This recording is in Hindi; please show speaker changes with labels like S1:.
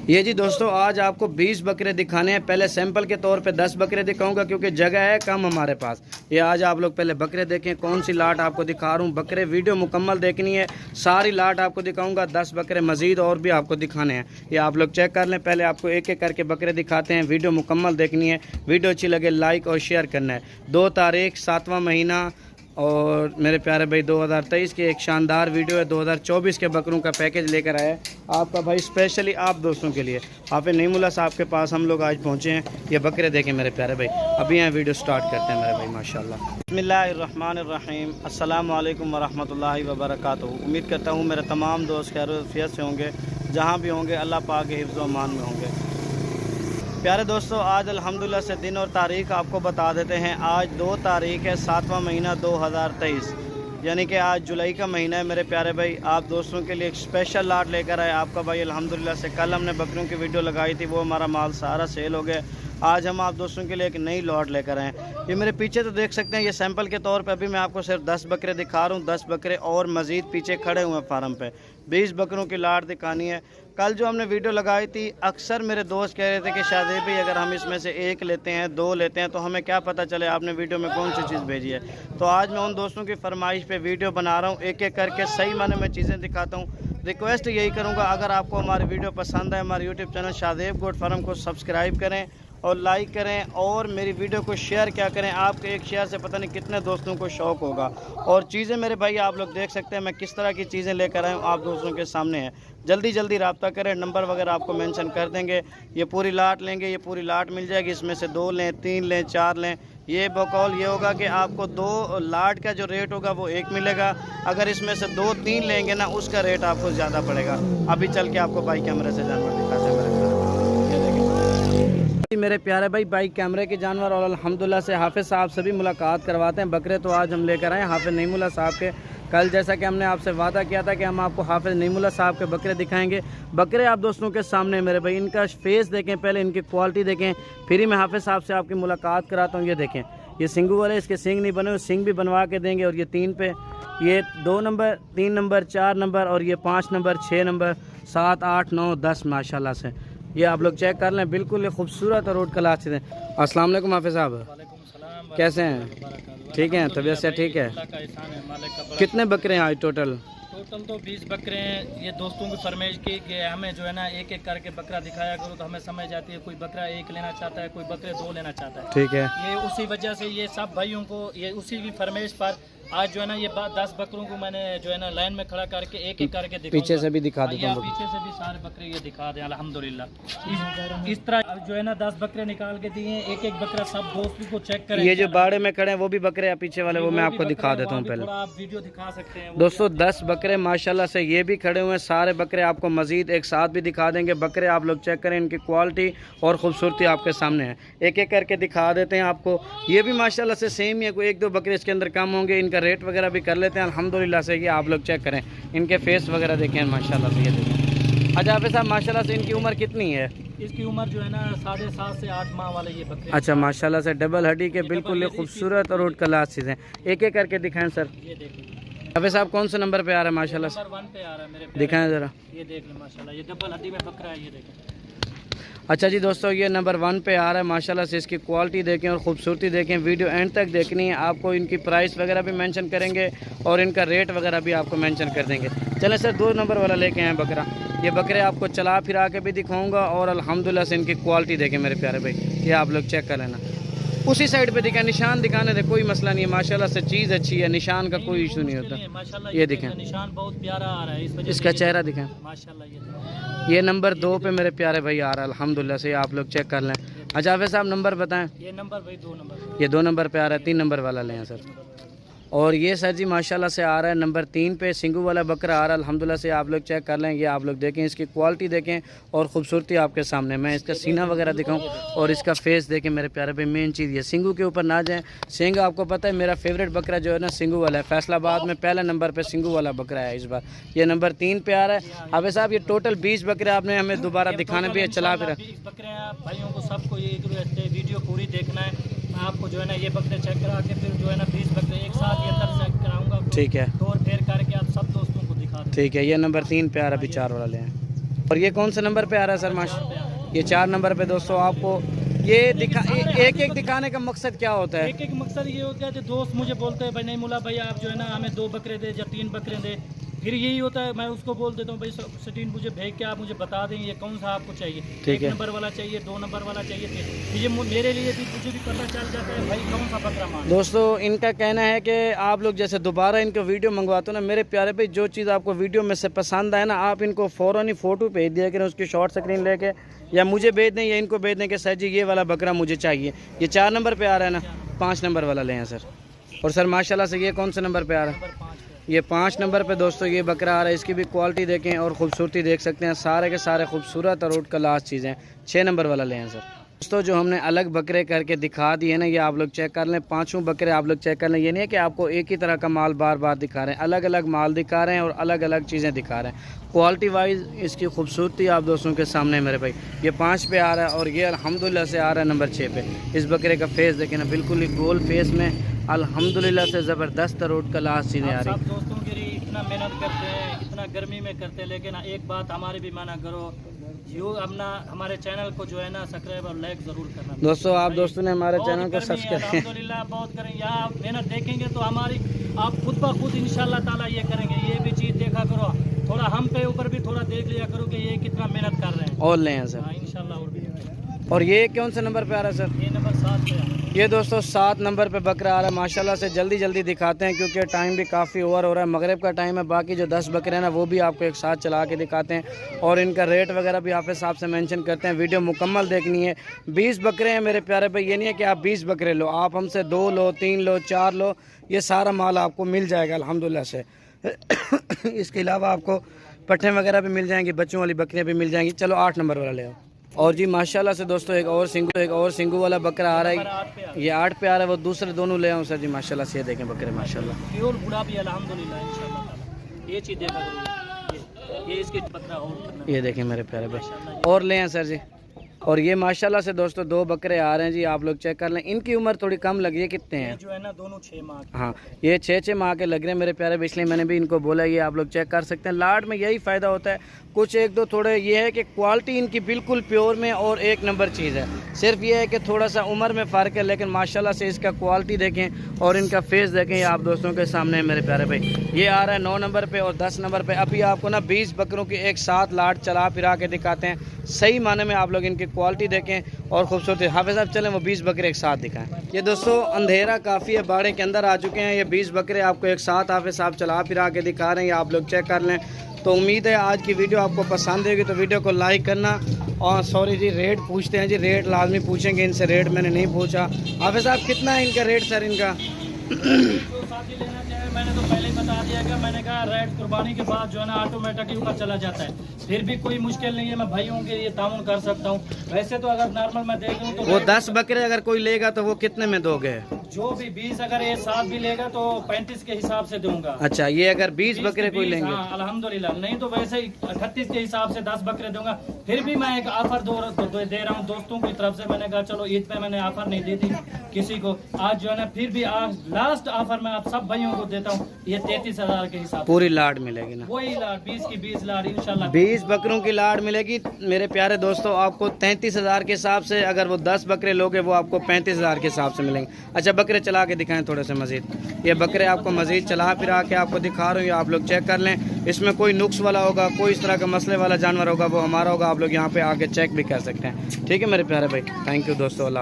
S1: ये जी दोस्तों, आज आपको 20 बकरे दिखाने हैं। पहले सैंपल के तौर पे 10 बकरे दिखाऊंगा क्योंकि जगह है कम हमारे पास। ये आज आप लोग पहले बकरे देखें, कौन सी लाट आपको दिखा रहा हूँ। बकरे वीडियो मुकम्मल देखनी है, सारी लाट आपको दिखाऊंगा। 10 बकरे मजीद और भी आपको दिखाने हैं, ये आप लोग चेक कर लें। पहले आपको एक एक करके बकरे दिखाते हैं, वीडियो मुकम्मल देखनी है। वीडियो अच्छी लगे लाइक और शेयर करना है। 2 तारीख 7वां महीना और मेरे प्यारे भाई 2023 की एक शानदार वीडियो है। 2024 के बकरों का पैकेज लेकर आया है आपका भाई, स्पेशली आप दोस्तों के लिए। हाफिज नईमुल्ला साहब के पास हम लोग आज पहुँचे हैं। ये बकरे देखें मेरे प्यारे भाई। अभी यहाँ वीडियो स्टार्ट करते हैं मेरे भाई माशाल्लाह। बिस्मिल्लाहिर्रहमानिर्रहीम, अस्सलामु अलैकुम वरहमतुल्लाहि वबरकातुहू। उम्मीद करता हूँ मेरे तमाम दोस्त खैरियत से होंगे, जहाँ भी होंगे अल्लाह पाक के हिफ्ज़ व अमान में होंगे। प्यारे दोस्तों, आज अल्हम्दुलिल्लाह से दिन और तारीख़ आपको बता देते हैं। आज 2 तारीख़ है 7वां महीना 2023, यानी कि आज जुलाई का महीना है। मेरे प्यारे भाई, आप दोस्तों के लिए एक स्पेशल लाट लेकर आए आपका भाई अल्हम्दुलिल्लाह से। कल हमने बकरियों की वीडियो लगाई थी, वो हमारा माल सारा सेल हो गया। आज हम आप दोस्तों के लिए एक नई लॉट लेकर आए। ये मेरे पीछे तो देख सकते हैं, ये सैंपल के तौर पे अभी मैं आपको सिर्फ 10 बकरे दिखा रहा हूँ। 10 बकरे और मज़ीद पीछे खड़े हुए हैं फार्म पे। 20 बकरों की लाट दिखानी है। कल जो हमने वीडियो लगाई थी, अक्सर मेरे दोस्त कह रहे थे कि शादी भाई अगर हम इसमें से 1 लेते हैं 2 लेते हैं तो हमें क्या पता चले आपने वीडियो में कौन सी चीज़ भेजी है। तो आज मैं उन दोस्तों की फरमाइश पे वीडियो बना रहा हूँ, एक एक करके सही माने में चीज़ें दिखाता हूँ। रिक्वेस्ट यही करूँगा, अगर आपको हमारी वीडियो पसंद है, हमारे YouTube channel Shadab goat farm को सब्सक्राइब करें और लाइक करें और मेरी वीडियो को शेयर क्या करें। आपके एक शेयर से पता नहीं कितने दोस्तों को शौक़ होगा। और चीज़ें मेरे भाई आप लोग देख सकते हैं मैं किस तरह की चीज़ें लेकर आया हूँ, आप दोस्तों के सामने है। जल्दी जल्दी रब्ता करें, नंबर वगैरह आपको मेंशन कर देंगे। ये पूरी लाट लेंगे, ये पूरी लाट मिल जाएगी। इसमें से 2 लें, 3 लें, 4 लें। ये बकौल ये होगा कि आपको 2 लाट का जो रेट होगा वो 1 मिलेगा। अगर इसमें से 2-3 लेंगे ना, उसका रेट आपको ज़्यादा पड़ेगा। अभी चल के आपको बाई कैमरे से जानवर दिखाते हैं मेरे प्यारे भाई। बाइक कैमरे के जानवर और अल्हम्दुलिल्लाह से हाफिज़ साहब से भी मुलाकात करवाते हैं। बकरे तो आज हम लेकर आए हाफिज़ नईमुल्ला साहब के। कल जैसा कि हमने आपसे वादा किया था कि हम आपको हाफिज़ नईमुल्ला साहब के बकरे दिखाएंगे। बकरे आप दोस्तों के सामने मेरे भाई, इनका फेस देखें, पहले इनकी क्वालिटी देखें, फिर ही मैं हाफिज़ साहब से आपकी मुलाकात कराता हूँ। ये देखें, ये सिंगू वाले, इसके सिंग नहीं बने हुए, सिंग भी बनवा के देंगे। और ये 3 पे, ये 2 नंबर, 3 नंबर, 4 नंबर और ये 5 नंबर, 6 नंबर, 7, 8, 9, 10 माशाल्लाह से। ये आप लोग चेक कर लें, बिल्कुल ये खूबसूरत और रोड क्लास से। अस्सलाम वालेकुम हाफिज़ साहब, कैसे हैं? ठीक हैं, तबीयत से ठीक है? कितने बकरे हैं आज टोटल?
S2: टोटल तो 20 बकरे हैं। ये दोस्तों की फरमाइश की कि हमें जो है ना एक एक करके बकरा दिखाया करो, तो हमें समझ जाती है कोई बकरा 1 लेना चाहता है, कोई बकरे 2 लेना चाहता है।
S1: ठीक है,
S2: ये उसी वजह से ये सब भाइयों को ये उसी की फरमाइश पर आज जो है ना ये 10 बकरों को मैंने जो है ना लाइन में खड़ा करके एक एक करके दिखाऊंगा।
S1: पीछे से भी दिखा देता हूं।
S2: पीछे से भी सारे बकरे ये दिखा दें अल्हम्दुलिल्लाह। इस तरह जो है ना 10 बकरे निकाल के दिए, एक एक बकरा सब दोस्तों को चेक करें।
S1: ये जो बाड़े में खड़े हैं वो भी बकरे हैं पीछे वाले, वो मैं आपको दिखा देता हूँ। पहले
S2: आप वीडियो दिखा सकते हैं
S1: दोस्तों, 10 बकरे माशाल्लाह से ये भी खड़े हुए हैं। सारे बकरे आपको मजीद एक साथ भी दिखा देंगे। बकरे आप लोग चेक करें, इनकी क्वालिटी और खूबसूरती आपके सामने है। एक एक करके दिखा देते हैं आपको। ये भी माशाल्लाह से सेम ही है, कोई 1-2 बकरे इसके अंदर कम होंगे। इनका रेट वगैरह भी कर लेते हैं अल्हम्दुलिल्लाह से। ये आप लोग चेक करें, इनके फेस वगैरह देखें माशाल्लाह से। ये देखें। अच्छा हाफिज़ साहब, माशाल्लाह से इनकी उम्र कितनी है?
S2: इसकी उम्र जो है ना 7.5 से 8 माह वाले ये बकरे।
S1: अच्छा माशाल्लाह से डबल हड्डी के बिल्कुल ये खूबसूरत और रोड क्लास चीज़ें। एक एक करके दिखाएं सर।
S2: ये देखिए
S1: हाफिज़ साहब, कौन से नंबर पे आ रहा है माशाल्लाह से?
S2: नंबर 1 पे आ रहा है मेरे।
S1: दिखाएं ज़रा।
S2: ये देख लें माशाल्लाह, ये डबल हड्डी में बकरा है, ये देखें।
S1: अच्छा जी दोस्तों, ये नंबर 1 पे आ रहा है माशाल्लाह से। इसकी क्वालिटी देखें और ख़ूबसूरती देखें। वीडियो एंड तक देखनी है आपको। इनकी प्राइस वगैरह भी मेंशन करेंगे और इनका रेट वगैरह भी आपको मेंशन कर देंगे। चलें सर, 2 नंबर वाला लेके आए बकरा। ये बकरे आपको चला फिरा के भी दिखाऊंगा और अल्हम्दुलिल्लाह से इनकी क्वालिटी देखें मेरे प्यारे भाई। ये आप लोग चेक कर लेना। उसी साइड पे दिखाएं, निशान दिखाने दे, कोई मसला नहीं है। माशाल्लाह से चीज़ अच्छी है, निशान का कोई इशू नहीं होता। ये दिखाएं,
S2: निशान बहुत प्यारा आ रहा है, इस वजह
S1: इसका चेहरा दिखाएं
S2: माशाल्लाह।
S1: ये नंबर 2 पे मेरे प्यारे भाई आ रहा है अल्हम्दुलिल्लाह से। आप लोग चेक कर लें। अच्छा हाफिज़ साहब, नंबर बताएं।
S2: ये नंबर भाई 2 नंबर,
S1: ये 2 नंबर पे आ रहा है। 3 नंबर वाला लें सर। और ये सर जी माशाल्लाह से आ रहा है नंबर 3 पे, सिंगू वाला बकरा आ रहा है अल्हम्दुलिल्लाह से। आप लोग चेक कर लें। ये आप लोग देखें, इसकी क्वालिटी देखें और ख़ूबसूरती आपके सामने। मैं इसका सीना वगैरह दिखाऊं और इसका फेस देखें मेरे प्यारे भाई। मेन चीज़ ये, सिंगू के ऊपर ना जाएं। सिंग आपको पता है मेरा फेवरेट बकरा जो है ना सिंगू वाला है। फैसलाबाद में पहला नंबर पर सिंगू वाला बकरा है इस बार। ये नंबर 3 पे आ रहा है। हाफिज़ साहब, ये टोटल 20 बकरे आपने हमें दोबारा दिखाने भी है, चला फिर
S2: 20 बकरे भाइयों को सबको ये वीडियो पूरी देखना है। मैं आपको जो है ना ये बकरे चेक करा के फिर जो है ना 20 बकरे एक साथ ये अंदर चेक कराऊंगा।
S1: ठीक है,
S2: तोड़ फेर करके आप सब दोस्तों को दिखा दें।
S1: ठीक है। ये नंबर 3 पे आ रहा है, अभी 4 वाला लें। और ये कौन से नंबर पे आ रहा है सर माशा? ये 4 नंबर पे दोस्तों। आपको ये एक एक दिखाने का मकसद क्या होता है?
S2: एक मकसद ये होता है कि दोस्त मुझे बोलते हैं भाई नहीं मुला भाई आप जो है ना हमें 2 बकरे दे या 3 बकरे दे। फिर यही होता है मैं उसको बोल देता हूँ भाई सटीन मुझे भेज के आप मुझे बता दें ये कौन सा आपको चाहिए, 1 नंबर वाला चाहिए, 2 नंबर वाला चाहिए। तो ये मेरे लिए भी मुझे भी पता चल जाता है भाई कौन सा बकरा मांग।
S1: दोस्तों इनका कहना है कि आप लोग जैसे दोबारा इनको वीडियो मंगवाते हो ना, मेरे प्यारे भाई जो चीज़ आपको वीडियो में से पसंद आए ना, आप इनको फ़ौरन ही फ़ोटो भेज दिया करें उसकी शॉर्ट स्क्रीन लेके, या मुझे भेज दें या इनको भेज दें कि सर जी ये वाला बकरा मुझे चाहिए। ये 4 नंबर पे आ रहा है ना, 5 नंबर वाला लें सर। और सर माशाल्लाह से ये कौन से नंबर पे आ रहा है? ये 5 नंबर पे दोस्तों ये बकरा आ रहा है। इसकी भी क्वालिटी देखें और खूबसूरती देख सकते हैं, सारे के सारे खूबसूरत और उठ क्लास चीज़ें। 6 नंबर वाला लें सर। दोस्तों जो हमने अलग बकरे करके दिखा दिए ना, ये आप लोग चेक कर लें, 5 बकरे आप लोग चेक कर लें। ये नहीं है कि आपको एक ही तरह का माल बार बार दिखा रहे हैं, अलग अलग माल दिखा रहे हैं और अलग अलग चीज़ें दिखा रहे हैं। क्वालिटी वाइज इसकी खूबसूरती आप दोस्तों के सामने मेरे भाई। ये 5 पे आ रहा है और ये अल्हम्दुलिल्लाह से आ रहा है नंबर 6 पे। इस बकरे का फेस देखें ना, बिल्कुल ही गोल फेस में अल्हम्दुलिल्लाह से ज़बरदस्त रोड का लास्ट चीज़ें आ रही है।
S2: दोस्तों के लिए इतना मेहनत करते हैं, इतना गर्मी में करते हैं, लेकिन एक बात हमारी भी माना करो, जो अपना हमारे चैनल को जो है ना सब्सक्राइब और लाइक जरूर करना।
S1: दोस्तों आप दोस्तों ने हमारे चैनल को सब्सक्राइब
S2: अल्हम्दुलिल्लाह बहुत करें, यहाँ आप मेहनत देखेंगे तो हमारी आप खुद ब खुद इंशाल्लाह ताला ये करेंगे। ये भी चीज़ देखा करो, थोड़ा हम पे ऊपर भी थोड़ा देख लिया करो कि ये कितना मेहनत कर रहे हैं।
S1: और लें सर
S2: इंशाल्लाह।
S1: और ये कौन से नंबर पे आ रहा है सर?
S2: ये नंबर 7 पे आ रहा है।
S1: ये दोस्तों 7 नंबर पे बकरा आ रहा है। माशाल्लाह से जल्दी जल्दी दिखाते हैं क्योंकि टाइम भी काफ़ी ओवर हो रहा है, मगरिब का टाइम है। बाकी जो 10 बकरे हैं ना वो भी आपको एक साथ चला के दिखाते हैं और इनका रेट वगैरह भी हाफिज़ साहब से मेंशन करते हैं। वीडियो मुकम्मल देखनी है। 20 बकरे हैं मेरे प्यारे भाई, ये नहीं है कि आप 20 बकरे लो, आप हमसे 2 लो, 3 लो, 4 लो, ये सारा माल आपको मिल जाएगा अल्हम्दुलिल्लाह से। इसके अलावा आपको पट्ठे वगैरह भी मिल जाएंगी, बच्चों वाली बकरियाँ भी मिल जाएंगी। चलो 8 नंबर वाला ले आओ। और जी माशाल्लाह से दोस्तों एक और सिंगू वाला बकरा आ रहा है। ये 8 पे आ रहा है, वो दूसरे दोनों ले आऊँ सर जी माशाल्लाह से। ये देखें बकरे माशाल्लाह
S2: प्योर बूढ़ा भी अल्हम्दुलिल्लाह इंशाल्लाह ताला। ये चीज़ देखा करो, ये इसके बकरा और
S1: ये देखें मेरे प्यारे भाई, और ले आए सर जी। और ये माशाल्लाह से दोस्तों 2 बकरे आ रहे हैं जी, आप लोग चेक कर लें। इनकी उम्र थोड़ी कम लगी है, कितने हैं?
S2: जो है ना दोनों 6 माह के।
S1: हाँ ये 6 माह के लग रहे हैं मेरे प्यारे भाई, इसलिए मैंने भी इनको बोला ये आप लोग चेक कर सकते हैं। लाट में यही फ़ायदा होता है, कुछ 1-2 थोड़े ये है कि क्वालिटी इनकी बिल्कुल प्योर में और 1 नंबर चीज़ है। सिर्फ ये है कि थोड़ा सा उम्र में फ़र्क है, लेकिन माशाल्लाह से इसका क्वालिटी देखें और इनका फेस देखें। ये आप दोस्तों के सामने है मेरे प्यारे भाई। ये आ रहा है 9 नंबर पे और 10 नंबर पे। अभी आपको ना 20 बकरों की एक साथ लाट चला फिरा के दिखाते हैं। सही माने में आप लोग इनकी क्वालिटी देखें और खूबसूरती। हाफिज़ साहब चलें वो 20 बकरे एक साथ दिखाएं। ये दोस्तों अंधेरा काफ़ी है, बाड़े के अंदर आ चुके हैं। ये 20 बकरे आपको एक साथ हाफिज़ साहब चला फिरा के दिखा रहे हैं, आप लोग चेक कर लें। तो उम्मीद है आज की वीडियो आपको पसंद होगी, तो वीडियो को लाइक करना। और सॉरी जी रेट पूछते हैं जी, रेट लाजमी पूछेंगे इनसे, रेट मैंने नहीं पूछा। हाफिज़ साहब कितना है इनका रेट सर इनका?
S2: जो साथी लेना चाहे मैंने तो पहले ही बता दिया कि मैंने कहा रेट कुर्बानी के बाद जो है ना ऑटोमेटिकली ऊपर चला जाता है। फिर भी कोई मुश्किल नहीं है, मैं भाइयों के लिए ताउन कर सकता हूँ। वैसे तो अगर नॉर्मल मैं देख लूँ तो
S1: वो 10 बकरे अगर कोई लेगा तो वो कितने में दोगे?
S2: जो भी 20 अगर ये 7 भी लेगा तो 35 के हिसाब से दूंगा।
S1: अच्छा ये अगर 20 बकरे कोई लेंगे?
S2: हाँ अल्हम्दुलिल्लाह। नहीं तो वैसे 38 के हिसाब से 10 बकरे दूंगा। फिर भी मैं एक ऑफर दे रहा हूँ दोस्तों की तरफ से। मैंने कहा चलो ईद पे मैंने ऑफर नहीं दी थी किसी को, आज जो है ना फिर भी आज लास्ट ऑफर मैं आप सब भाइयों को देता हूँ। ये 33,000 के हिसाब
S1: पूरी लाट मिलेगी ना?
S2: वही लाट 20 की 20 लाट इंशाल्लाह।
S1: 20 बकरों की लाट मिलेगी मेरे प्यारे दोस्तों आपको 33,000 के हिसाब से। अगर वो 10 बकरे लोगे वो आपको 35,000 के हिसाब से मिलेंगे। अच्छा बकरे चला के दिखाएं थोड़े से मजीद। ये बकरे आपको मजीद चला फिरा के आपको दिखा रहा हूँ, आप लोग चेक कर लें। इसमें कोई नुक्स वाला होगा, कोई इस तरह का मसले वाला जानवर होगा वो हमारा होगा, आप लोग यहाँ पे आके चेक भी कर सकते हैं। ठीक है मेरे प्यारे भाई, थैंक यू दोस्तों। अल्लाह।